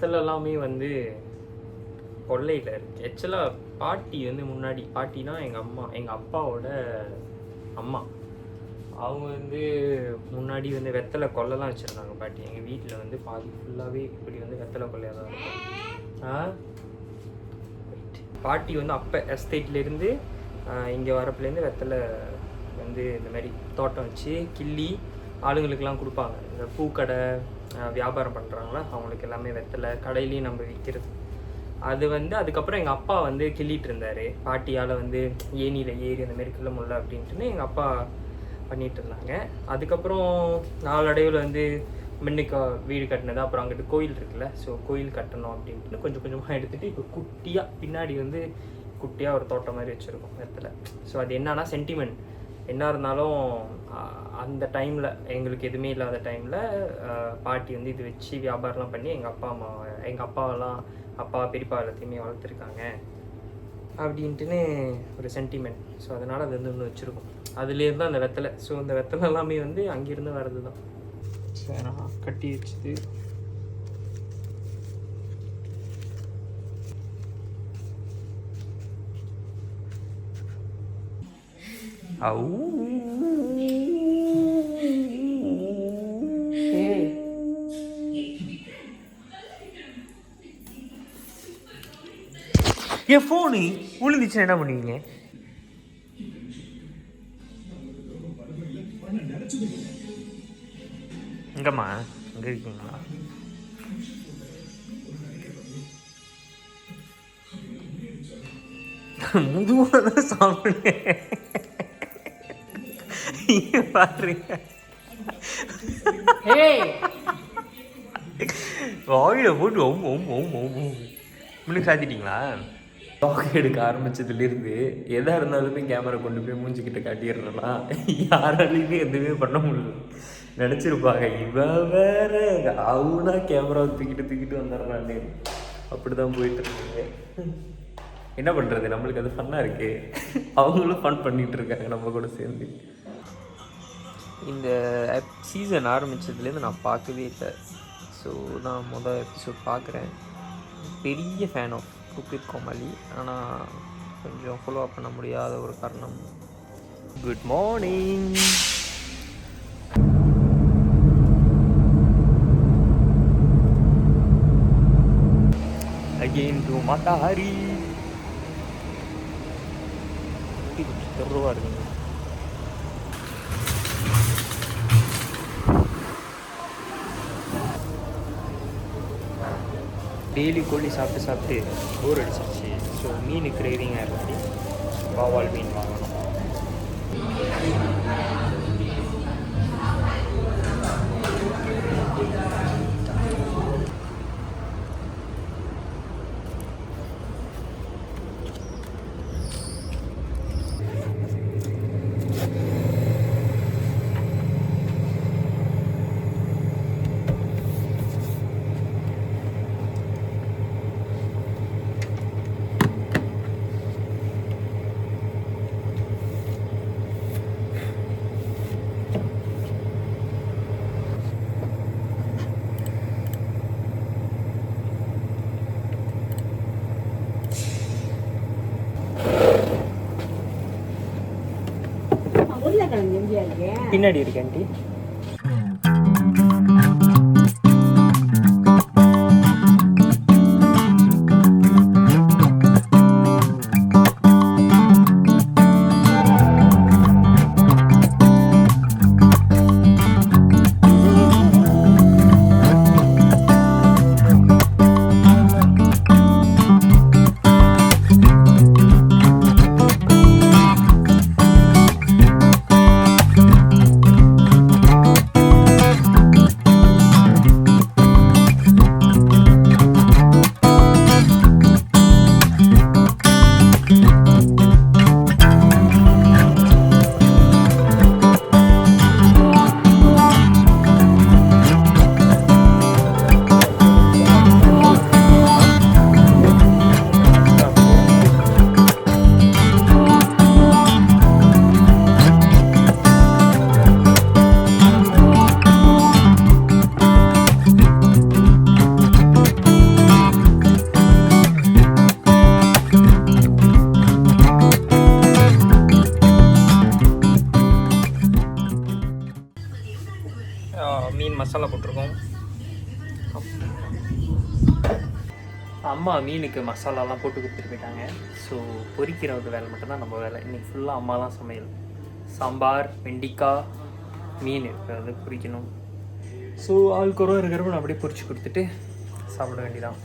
வெத்தலை எல்லாமே வந்து கொல்லையில் இருக்குது. ஆக்சுவலாக பாட்டி வந்து முன்னாடி, பாட்டினா எங்கள் அப்பாவோட அம்மா, அவங்க வந்து முன்னாடி வந்து வெத்தலை கொல்லைலாம் வச்சுருந்தாங்க பாட்டி. எங்கள் வீட்டில் வந்து பாதி ஃபுல்லாகவே இப்படி வந்து வெத்தலை கொல்லையாக தான் இருக்கும். பாட்டி வந்து அப்போ எஸ்டேட்லேருந்து இங்கே வரப்புலேருந்து வெத்தலை வந்து இந்த மாதிரி தோட்டம் வச்சு கிள்ளி ஆளுங்களுக்கெல்லாம் கொடுப்பாங்க. இந்த பூக்கடை வியாபாரம் பண்ணுறாங்களா அவங்களுக்கு எல்லாமே வெத்தலை கடையிலையும் நம்ம விற்கிறது. அது வந்து அதுக்கப்புறம் எங்கள் அப்பா வந்து கிள்ளிட்டு இருந்தார். பாட்டியால் வந்து ஏனியில் ஏறி அந்த மாதிரி கிள்ள முடியல அப்படின்ட்டுன்னு எங்கள் அப்பா பண்ணிகிட்டு இருந்தாங்க. அதுக்கப்புறம் நாளடைவில் வந்து முன்னுக்கு வீடு கட்டினது, அப்புறம் அங்கிட்டு கோயில் இருக்குல்ல, ஸோ கோயில் கட்டணும் அப்படின்ட்டு கொஞ்சம் கொஞ்சமாக எடுத்துகிட்டு இப்போ குட்டியாக பின்னாடி வந்து குட்டியாக ஒரு தோட்டம் மாதிரி வச்சுருக்கோம் வெத்தலை. ஸோ அது என்னன்னா சென்டிமெண்ட். என்ன இருந்தாலும் அந்த டைமில் எங்களுக்கு எதுவுமே இல்லாத டைமில் பாட்டி வந்து இது வச்சு வியாபாரம்லாம் பண்ணி எங்கள் அப்பா பெரியப்பா எல்லாத்தையுமே வளர்த்துருக்காங்க அப்படின்ட்டுன்னு ஒரு சென்டிமெண்ட். ஸோ அதனால் அது வந்து ஒன்று வச்சுருக்கோம். அதுலேருந்து அந்த வெத்தலை. ஸோ அந்த வெத்தலை எல்லாமே வந்து அங்கேருந்து வர்றது தான். சரி, நான் கட்டி வச்சுது. என் ஃபோனு விழுந்துச்சுன்னா என்ன பண்ணுவீங்க? எங்கம்மா அங்கே இருக்கீங்களா? முதுவாக தான் சாப்பிடுங்க பாருங்க. வாயில போட்டு முன்னுக்கு சாத்திட்டீங்களா? டாக் எடுக்க ஆரம்பிச்சதுலேருந்து எதாக இருந்தாலுமே கேமரா கொண்டு போய் மூஞ்சிக்கிட்ட காட்டிடுறேன்னா யாராலையுமே எதுவுமே பண்ண முடியல. நினச்சிருப்பாங்க இவன் வேற அவனா கேமரா தூக்கிட்டு வந்துடுறான்னு. அப்படி தான் போயிட்டு இருக்காங்க. என்ன பண்ணுறது, நம்மளுக்கு அது ஃபன்னாக இருக்குது. அவங்களும் ஃபன் பண்ணிகிட்டு இருக்காங்க நம்ம கூட சேர்ந்து. இந்த சீசன் ஆரம்பித்ததுலேருந்து நான் பார்க்கவே இல்லை. ஸோ நான் மொதல் எபிசோட் பார்க்குறேன். பெரிய fan of cook with Comali. ஆனால் கொஞ்சம் ஃபாலோ அப் பண்ண முடியாத ஒரு காரணம். Good morning. Again to Mata Hari. இருக்குங்க. டெய்லி கோழி சாப்பிட்டு போர் அடிச்சிருச்சு. ஸோ மீன் கிரேவிங்காக இருந்துச்சு. வாவால் மீன் வாங்கணும். பின்னாடி இருக்கு ஆண்டி. மீன் மசாலா போட்டிருக்கோம். அம்மா மீனுக்கு மசாலாலாம் போட்டு கொடுத்துட்டு போயிட்டாங்க. ஸோ பொரிக்கிற ஒரு வேலை மட்டும்தான் நம்ம வேலை. இன்றைக்கி ஃபுல்லாக அம்மா தான் சமையல். சாம்பார், வெண்டிக்காய், மீன் இப்போ வந்து பொரிக்கணும். ஸோ ஆளுக்கு ஒரு இருக்கிறப்ப நான் அப்படியே பொரிச்சு கொடுத்துட்டு சாப்பிட வேண்டியதான்.